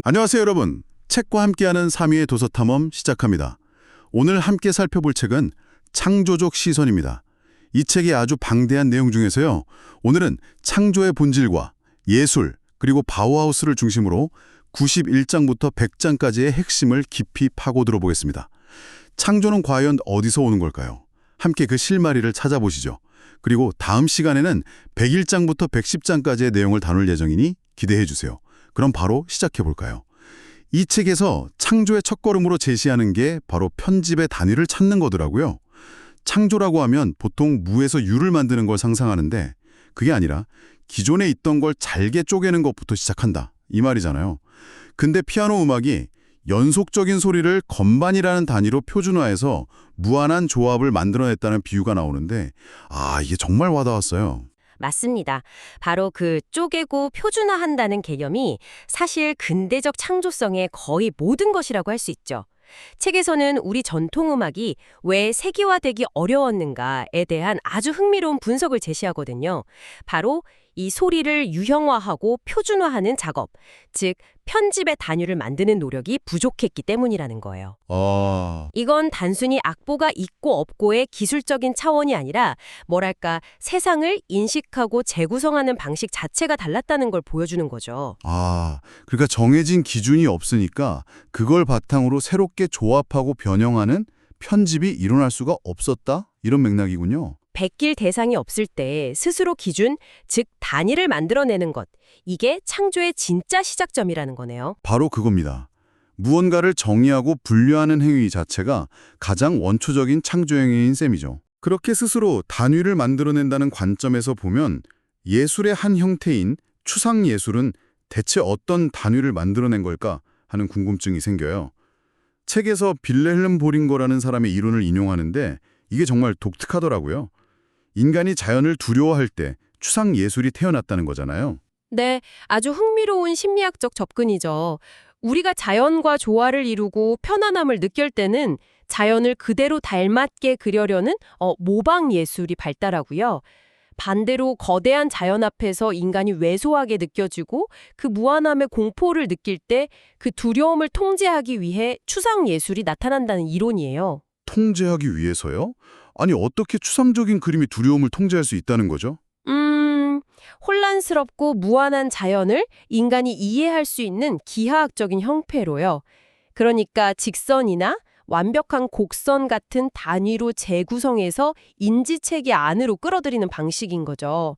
안녕하세요, 여러분. 책과 함께하는 3위의 도서탐험 시작합니다. 오늘 함께 살펴볼 책은 창조적 시선입니다. 이 책의 아주 방대한 내용 중에서요. 오늘은 창조의 본질과 예술, 그리고 바우하우스를 중심으로 91장부터 100장까지의 핵심을 깊이 파고들어 보겠습니다. 창조는 과연 어디서 오는 걸까요? 함께 그 실마리를 찾아보시죠. 그리고 다음 시간에는 101장부터 110장까지의 내용을 다룰 예정이니 기대해 주세요. 그럼 바로 시작해 볼까요? 이 책에서 창조의 첫걸음으로 제시하는 게 바로 편집의 단위를 찾는 거더라고요. 창조라고 하면 보통 무에서 유를 만드는 걸 상상하는데 그게 아니라 기존에 있던 걸 잘게 쪼개는 것부터 시작한다. 이 말이잖아요. 근데 피아노 음악이 연속적인 소리를 건반이라는 단위로 표준화해서 무한한 조합을 만들어냈다는 비유가 나오는데 이게 정말 와닿았어요. 맞습니다. 바로 그 쪼개고 표준화한다는 개념이 사실 근대적 창조성의 거의 모든 것이라고 할 수 있죠. 책에서는 우리 전통음악이 왜 세계화되기 어려웠는가에 대한 아주 흥미로운 분석을 제시하거든요. 바로 이 소리를 유형화하고 표준화하는 작업, 즉 편집의 단위를 만드는 노력이 부족했기 때문이라는 거예요. 이건 단순히 악보가 있고 없고의 기술적인 차원이 아니라 뭐랄까 세상을 인식하고 재구성하는 방식 자체가 달랐다는 걸 보여주는 거죠. 그러니까 정해진 기준이 없으니까 그걸 바탕으로 새롭게 조합하고 변형하는 편집이 일어날 수가 없었다? 이런 맥락이군요. 베낄 대상이 없을 때 스스로 기준, 즉 단위를 만들어내는 것, 이게 창조의 진짜 시작점이라는 거네요. 바로 그겁니다. 무언가를 정의하고 분류하는 행위 자체가 가장 원초적인 창조 행위인 셈이죠. 그렇게 스스로 단위를 만들어낸다는 관점에서 보면 예술의 한 형태인 추상예술은 대체 어떤 단위를 만들어낸 걸까 하는 궁금증이 생겨요. 책에서 빌레헬름 보링거라는 사람의 이론을 인용하는데 이게 정말 독특하더라고요. 인간이 자연을 두려워할 때 추상예술이 태어났다는 거잖아요. 네, 아주 흥미로운 심리학적 접근이죠. 우리가 자연과 조화를 이루고 편안함을 느낄 때는 자연을 그대로 닮았게 그려려는 모방 예술이 발달하고요. 반대로 거대한 자연 앞에서 인간이 왜소하게 느껴지고 그 무한함의 공포를 느낄 때 그 두려움을 통제하기 위해 추상 예술이 나타난다는 이론이에요. 통제하기 위해서요? 아니 어떻게 추상적인 그림이 두려움을 통제할 수 있다는 거죠? 혼란스럽고 무한한 자연을 인간이 이해할 수 있는 기하학적인 형태로요. 그러니까 직선이나 완벽한 곡선 같은 단위로 재구성해서 인지체계 안으로 끌어들이는 방식인 거죠.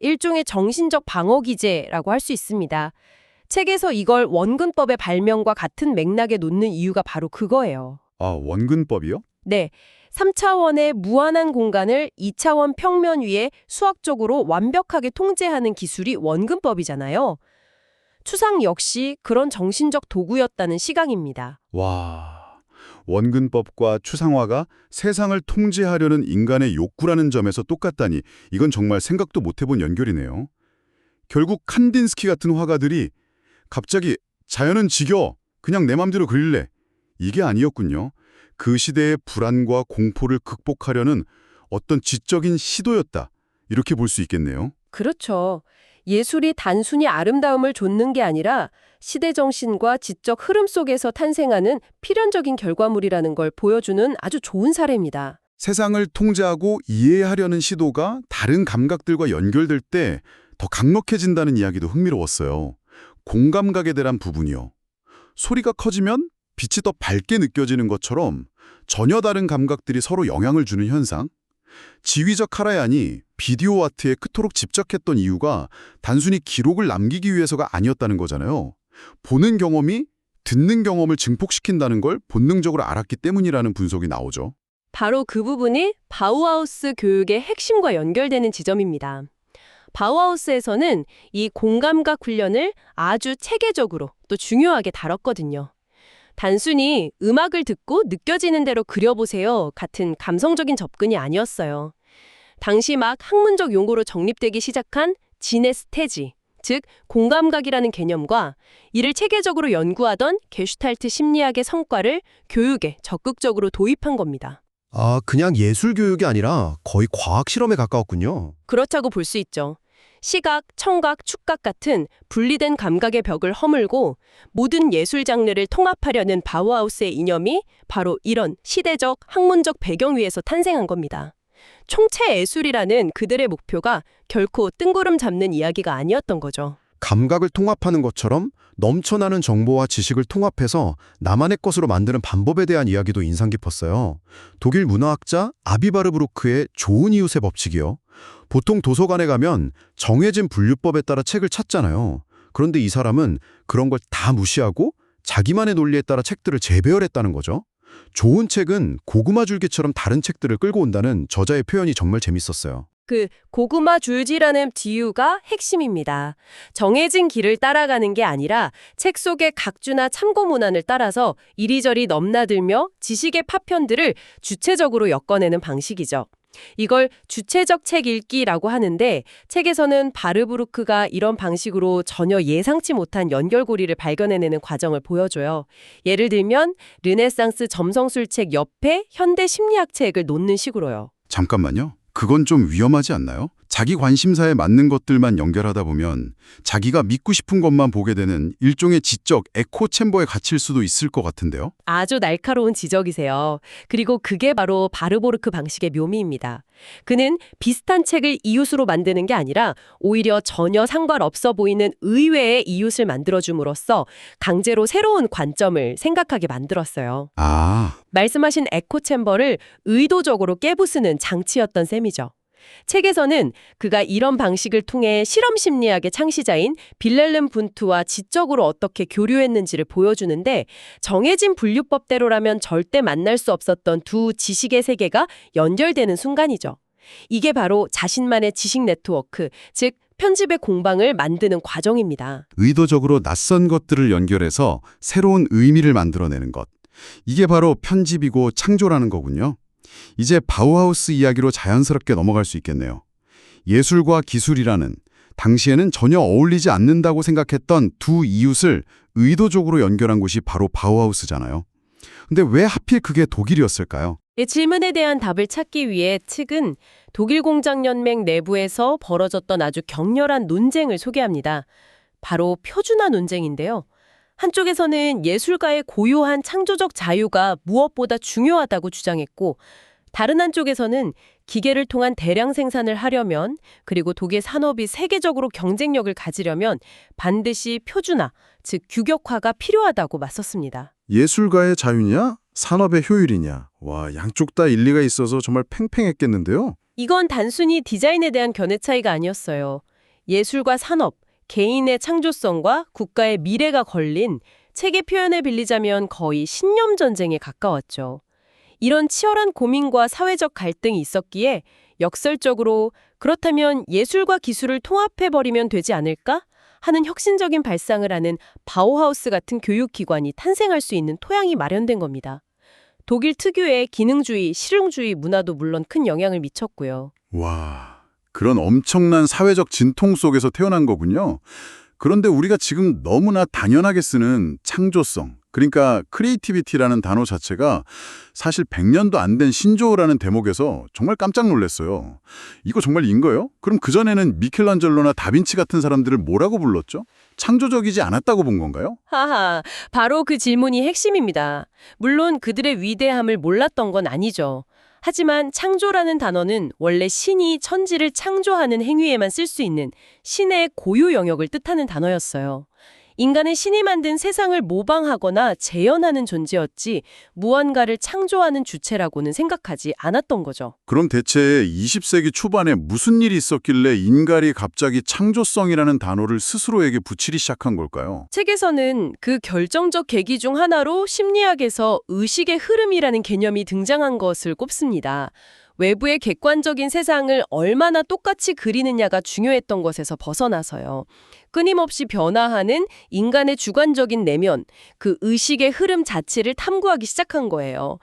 일종의 정신적 방어 기제라고 할 수 있습니다. 책에서 이걸 원근법의 발명과 같은 맥락에 놓는 이유가 바로 그거예요. 원근법이요? 네, 3차원의 무한한 공간을 2차원 평면 위에 수학적으로 완벽하게 통제하는 기술이 원근법이잖아요. 추상 역시 그런 정신적 도구였다는 시각입니다. 와, 원근법과 추상화가 세상을 통제하려는 인간의 욕구라는 점에서 똑같다니 이건 정말 생각도 못 해본 연결이네요. 결국 칸딘스키 같은 화가들이 갑자기 자연은 지겨, 그냥 내 맘대로 그릴래. 이게 아니었군요. 그 시대의 불안과 공포를 극복하려는 어떤 지적인 시도였다. 이렇게 볼 수 있겠네요. 그렇죠. 예술이 단순히 아름다움을 좇는 게 아니라 시대 정신과 지적 흐름 속에서 탄생하는 필연적인 결과물이라는 걸 보여주는 아주 좋은 사례입니다. 세상을 통제하고 이해하려는 시도가 다른 감각들과 연결될 때 더 강력해진다는 이야기도 흥미로웠어요. 공감각에 대한 부분이요. 소리가 커지면 빛이 더 밝게 느껴지는 것처럼 전혀 다른 감각들이 서로 영향을 주는 현상? 지휘적 카라얀이 비디오 아트에 그토록 집착했던 이유가 단순히 기록을 남기기 위해서가 아니었다는 거잖아요. 보는 경험이 듣는 경험을 증폭시킨다는 걸 본능적으로 알았기 때문이라는 분석이 나오죠. 바로 그 부분이 바우하우스 교육의 핵심과 연결되는 지점입니다. 바우하우스에서는 이 공감각 훈련을 아주 체계적으로 또 중요하게 다뤘거든요. 단순히 음악을 듣고 느껴지는 대로 그려보세요 같은 감성적인 접근이 아니었어요. 당시 막 학문적 용어로 정립되기 시작한 지네스테지, 즉 공감각이라는 개념과 이를 체계적으로 연구하던 게슈탈트 심리학의 성과를 교육에 적극적으로 도입한 겁니다. 그냥 예술 교육이 아니라 거의 과학 실험에 가까웠군요. 그렇다고 볼 수 있죠. 시각, 청각,触각 같은 분리된 감각의 벽을 허물고 모든 예술 장르를 통합하려는 바우하우스의 이념이 바로 이런 시대적, 학문적 배경 위에서 탄생한 겁니다. 총체 예술이라는 그들의 목표가 결코 뜬구름 잡는 이야기가 아니었던 거죠. 감각을 통합하는 것처럼 넘쳐나는 정보와 지식을 통합해서 나만의 것으로 만드는 방법에 대한 이야기도 인상 깊었어요. 독일 문화학자 아비바르브루크의 좋은 이웃의 법칙이요. 보통 도서관에 가면 정해진 분류법에 따라 책을 찾잖아요. 그런데 이 사람은 그런 걸 다 무시하고 자기만의 논리에 따라 책들을 재배열했다는 거죠. 좋은 책은 고구마 줄기처럼 다른 책들을 끌고 온다는 저자의 표현이 정말 재밌었어요. 그 고구마 줄지라는 비유가 핵심입니다. 정해진 길을 따라가는 게 아니라 책 속의 각주나 참고 문안을 따라서 이리저리 넘나들며 지식의 파편들을 주체적으로 엮어내는 방식이죠. 이걸 주체적 책 읽기라고 하는데 책에서는 바르부르크가 이런 방식으로 전혀 예상치 못한 연결고리를 발견해내는 과정을 보여줘요. 예를 들면 르네상스 점성술책 옆에 현대 심리학 책을 놓는 식으로요. 잠깐만요. 그건 좀 위험하지 않나요? 자기 관심사에 맞는 것들만 연결하다 보면 자기가 믿고 싶은 것만 보게 되는 일종의 지적 에코 챔버에 갇힐 수도 있을 것 같은데요. 아주 날카로운 지적이세요. 그리고 그게 바로 바르보르크 방식의 묘미입니다. 그는 비슷한 책을 이웃으로 만드는 게 아니라 오히려 전혀 상관없어 보이는 의외의 이웃을 만들어줌으로써 강제로 새로운 관점을 생각하게 만들었어요. 말씀하신 에코챔버를 의도적으로 깨부수는 장치였던 셈이죠. 책에서는 그가 이런 방식을 통해 실험 심리학의 창시자인 빌렐름 분트와 지적으로 어떻게 교류했는지를 보여주는데 정해진 분류법대로라면 절대 만날 수 없었던 두 지식의 세계가 연결되는 순간이죠. 이게 바로 자신만의 지식 네트워크, 즉 편집의 공방을 만드는 과정입니다. 의도적으로 낯선 것들을 연결해서 새로운 의미를 만들어내는 것. 이게 바로 편집이고 창조라는 거군요. 이제 바우하우스 이야기로 자연스럽게 넘어갈 수 있겠네요. 예술과 기술이라는 당시에는 전혀 어울리지 않는다고 생각했던 두 이웃을 의도적으로 연결한 곳이 바로 바우하우스잖아요. 근데 왜 하필 그게 독일이었을까요? 이 질문에 대한 답을 찾기 위해 측은 독일 공장연맹 내부에서 벌어졌던 아주 격렬한 논쟁을 소개합니다. 바로 표준화 논쟁인데요. 한쪽에서는 예술가의 고유한 창조적 자유가 무엇보다 중요하다고 주장했고 다른 한쪽에서는 기계를 통한 대량 생산을 하려면 그리고 독일 산업이 세계적으로 경쟁력을 가지려면 반드시 표준화, 즉 규격화가 필요하다고 맞섰습니다. 예술가의 자유냐? 산업의 효율이냐? 와, 양쪽 다 일리가 있어서 정말 팽팽했겠는데요? 이건 단순히 디자인에 대한 견해 차이가 아니었어요. 예술과 산업, 개인의 창조성과 국가의 미래가 걸린 책의 표현을 빌리자면 거의 신념 전쟁에 가까웠죠. 이런 치열한 고민과 사회적 갈등이 있었기에 역설적으로 그렇다면 예술과 기술을 통합해버리면 되지 않을까? 하는 혁신적인 발상을 하는 바우하우스 같은 교육기관이 탄생할 수 있는 토양이 마련된 겁니다. 독일 특유의 기능주의, 실용주의 문화도 물론 큰 영향을 미쳤고요. 와, 그런 엄청난 사회적 진통 속에서 태어난 거군요. 그런데 우리가 지금 너무나 당연하게 쓰는 창조성, 그러니까 크리에이티비티라는 단어 자체가 사실 100년도 안 된 신조어라는 대목에서 정말 깜짝 놀랐어요. 이거 정말 인거예요? 그럼 그전에는 미켈란젤로나 다빈치 같은 사람들을 뭐라고 불렀죠? 창조적이지 않았다고 본 건가요? 하하, 바로 그 질문이 핵심입니다. 물론 그들의 위대함을 몰랐던 건 아니죠. 하지만 창조라는 단어는 원래 신이 천지를 창조하는 행위에만 쓸 수 있는 신의 고유 영역을 뜻하는 단어였어요. 인간은 신이 만든 세상을 모방하거나 재현하는 존재였지 무언가를 창조하는 주체라고는 생각하지 않았던 거죠. 그럼 대체 20세기 초반에 무슨 일이 있었길래 인간이 갑자기 창조성이라는 단어를 스스로에게 붙이기 시작한 걸까요? 책에서는 그 결정적 계기 중 하나로 심리학에서 의식의 흐름이라는 개념이 등장한 것을 꼽습니다. 외부의 객관적인 세상을 얼마나 똑같이 그리느냐가 중요했던 것에서 벗어나서요. 끊임없이 변화하는 인간의 주관적인 내면, 그 의식의 흐름 자체를 탐구하기 시작한 거예요.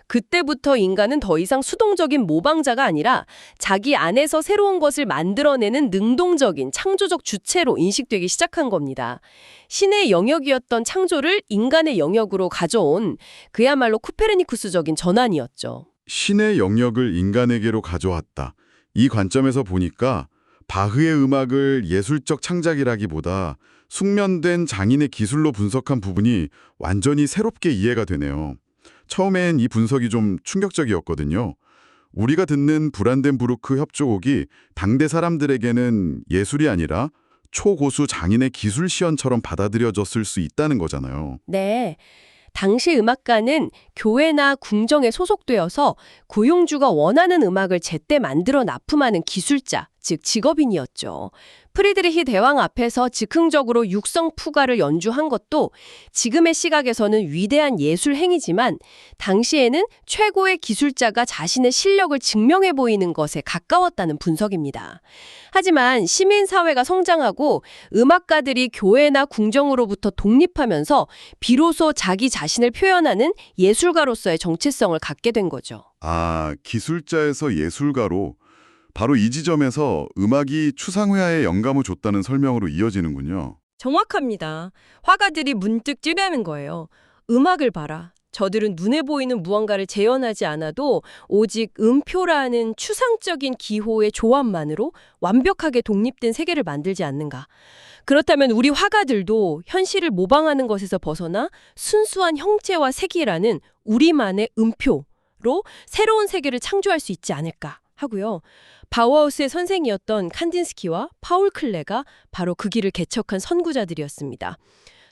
그때부터 인간은 더 이상 수동적인 모방자가 아니라 자기 안에서 새로운 것을 만들어내는 능동적인 창조적 주체로 인식되기 시작한 겁니다. 신의 영역이었던 창조를 인간의 영역으로 가져온 그야말로 코페르니쿠스적인 전환이었죠. 신의 영역을 인간에게로 가져왔다. 이 관점에서 보니까 바흐의 음악을 예술적 창작이라기보다 숙련된 장인의 기술로 분석한 부분이 완전히 새롭게 이해가 되네요. 처음엔 이 분석이 좀 충격적이었거든요. 우리가 듣는 브란덴부르크 협조곡이 당대 사람들에게는 예술이 아니라 초고수 장인의 기술 시연처럼 받아들여졌을 수 있다는 거잖아요. 네. 당시 음악가는 교회나 궁정에 소속되어서 고용주가 원하는 음악을 제때 만들어 납품하는 기술자, 즉 직업인이었죠. 프리드리히 대왕 앞에서 즉흥적으로 육성 푸가를 연주한 것도 지금의 시각에서는 위대한 예술 행위지만 당시에는 최고의 기술자가 자신의 실력을 증명해 보이는 것에 가까웠다는 분석입니다. 하지만 시민사회가 성장하고 음악가들이 교회나 궁정으로부터 독립하면서 비로소 자기 자신을 표현하는 예술가로서의 정체성을 갖게 된 거죠. 아, 기술자에서 예술가로 바로 이 지점에서 음악이 추상회화에 영감을 줬다는 설명으로 이어지는군요. 정확합니다. 화가들이 문득 찌르는 거예요. 음악을 봐라. 저들은 눈에 보이는 무언가를 재현하지 않아도 오직 음표라는 추상적인 기호의 조합만으로 완벽하게 독립된 세계를 만들지 않는가. 그렇다면 우리 화가들도 현실을 모방하는 것에서 벗어나 순수한 형체와 색이라는 우리만의 음표로 새로운 세계를 창조할 수 있지 않을까 하고요. 바우하우스의 선생이었던 칸딘스키와 파울 클레가 바로 그 길을 개척한 선구자들이었습니다.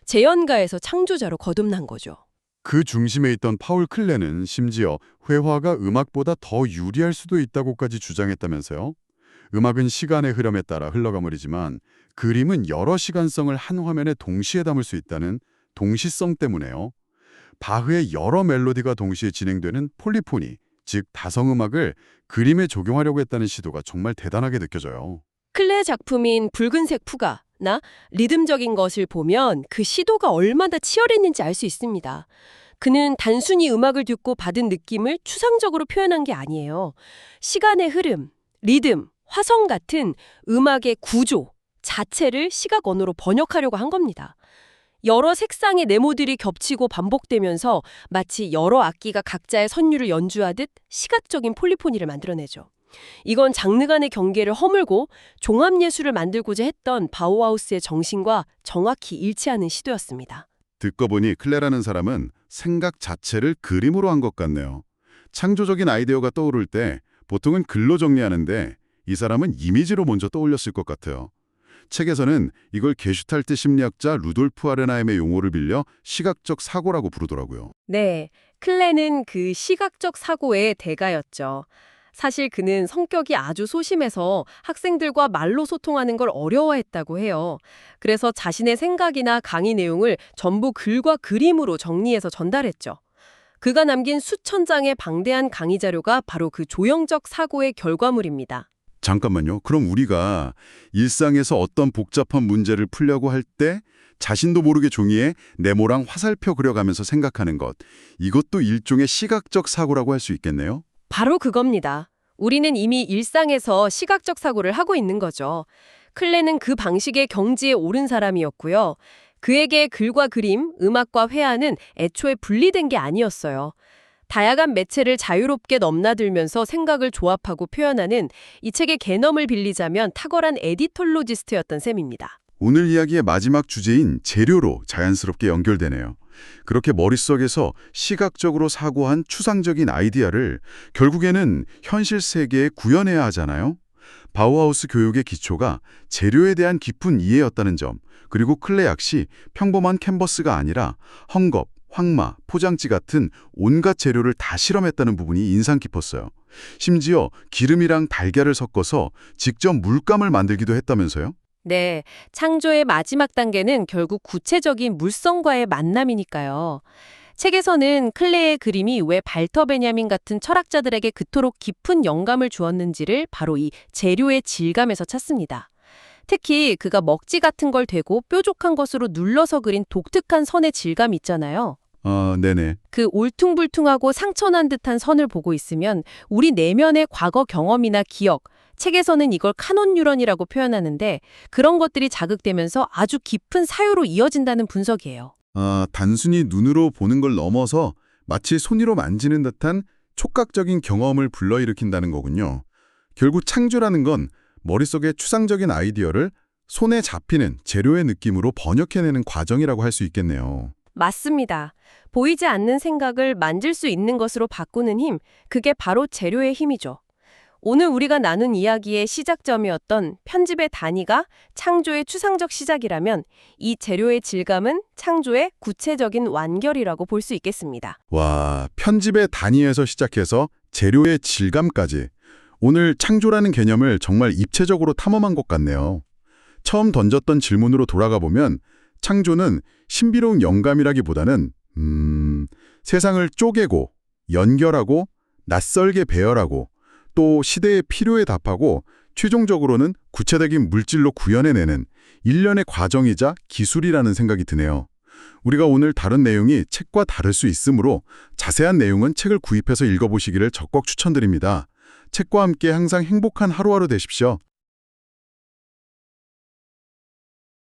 재현가에서 창조자로 거듭난 거죠. 그 중심에 있던 파울 클레는 심지어 회화가 음악보다 더 유리할 수도 있다고까지 주장했다면서요. 음악은 시간의 흐름에 따라 흘러가물이지만 그림은 여러 시간성을 한 화면에 동시에 담을 수 있다는 동시성 때문에요. 바흐의 여러 멜로디가 동시에 진행되는 폴리포니, 즉 다성음악을 그림에 적용하려고 했다는 시도가 정말 대단하게 느껴져요. 클레 작품인 붉은색 푸가나 리듬적인 것을 보면 그 시도가 얼마나 치열했는지 알 수 있습니다. 그는 단순히 음악을 듣고 받은 느낌을 추상적으로 표현한 게 아니에요. 시간의 흐름, 리듬, 화성 같은 음악의 구조 자체를 시각 언어로 번역하려고 한 겁니다. 여러 색상의 네모들이 겹치고 반복되면서 마치 여러 악기가 각자의 선율을 연주하듯 시각적인 폴리포니를 만들어내죠. 이건 장르 간의 경계를 허물고 종합예술을 만들고자 했던 바우하우스의 정신과 정확히 일치하는 시도였습니다. 듣고 보니 클레라는 사람은 생각 자체를 그림으로 한 것 같네요. 창조적인 아이디어가 떠오를 때 보통은 글로 정리하는데 이 사람은 이미지로 먼저 떠올렸을 것 같아요. 책에서는 이걸 게슈탈트 심리학자 루돌프 아렌하임의 용어를 빌려 시각적 사고라고 부르더라고요. 네, 클레는 그 시각적 사고의 대가였죠. 사실 그는 성격이 아주 소심해서 학생들과 말로 소통하는 걸 어려워했다고 해요. 그래서 자신의 생각이나 강의 내용을 전부 글과 그림으로 정리해서 전달했죠. 그가 남긴 수천 장의 방대한 강의 자료가 바로 그 조형적 사고의 결과물입니다. 잠깐만요. 그럼 우리가 일상에서 어떤 복잡한 문제를 풀려고 할 때 자신도 모르게 종이에 네모랑 화살표 그려가면서 생각하는 것, 이것도 일종의 시각적 사고라고 할 수 있겠네요? 바로 그겁니다. 우리는 이미 일상에서 시각적 사고를 하고 있는 거죠. 클레는 그 방식의 경지에 오른 사람이었고요. 그에게 글과 그림, 음악과 회화는 애초에 분리된 게 아니었어요. 다양한 매체를 자유롭게 넘나들면서 생각을 조합하고 표현하는 이 책의 개념을 빌리자면 탁월한 에디톨로지스트였던 셈입니다. 오늘 이야기의 마지막 주제인 재료로 자연스럽게 연결되네요. 그렇게 머릿속에서 시각적으로 사고한 추상적인 아이디어를 결국에는 현실 세계에 구현해야 하잖아요. 바우하우스 교육의 기초가 재료에 대한 깊은 이해였다는 점, 그리고 클레 역시 평범한 캔버스가 아니라 헝겊, 황마, 포장지 같은 온갖 재료를 다 실험했다는 부분이 인상 깊었어요. 심지어 기름이랑 달걀을 섞어서 직접 물감을 만들기도 했다면서요? 네, 창조의 마지막 단계는 결국 구체적인 물성과의 만남이니까요. 책에서는 클레의 그림이 왜 발터 베냐민 같은 철학자들에게 그토록 깊은 영감을 주었는지를 바로 이 재료의 질감에서 찾습니다. 특히 그가 먹지 같은 걸 대고 뾰족한 것으로 눌러서 그린 독특한 선의 질감 있잖아요. 네네. 그 울퉁불퉁하고 상처난 듯한 선을 보고 있으면 우리 내면의 과거 경험이나 기억, 책에서는 이걸 카논 뉴런이라고 표현하는데 그런 것들이 자극되면서 아주 깊은 사유로 이어진다는 분석이에요. 단순히 눈으로 보는 걸 넘어서 마치 손으로 만지는 듯한 촉각적인 경험을 불러일으킨다는 거군요. 결국 창조라는 건 머릿속에 추상적인 아이디어를 손에 잡히는 재료의 느낌으로 번역해내는 과정이라고 할 수 있겠네요. 맞습니다. 보이지 않는 생각을 만질 수 있는 것으로 바꾸는 힘, 그게 바로 재료의 힘이죠. 오늘 우리가 나눈 이야기의 시작점이었던 편집의 단위가 창조의 추상적 시작이라면 이 재료의 질감은 창조의 구체적인 완결이라고 볼 수 있겠습니다. 와, 편집의 단위에서 시작해서 재료의 질감까지. 오늘 창조라는 개념을 정말 입체적으로 탐험한 것 같네요. 처음 던졌던 질문으로 돌아가 보면 창조는 신비로운 영감이라기보다는 세상을 쪼개고 연결하고 낯설게 배열하고 또 시대의 필요에 답하고 최종적으로는 구체적인 물질로 구현해내는 일련의 과정이자 기술이라는 생각이 드네요. 우리가 오늘 다룬 내용이 책과 다를 수 있으므로 자세한 내용은 책을 구입해서 읽어보시기를 적극 추천드립니다. 책과 함께 항상 행복한 하루하루 되십시오.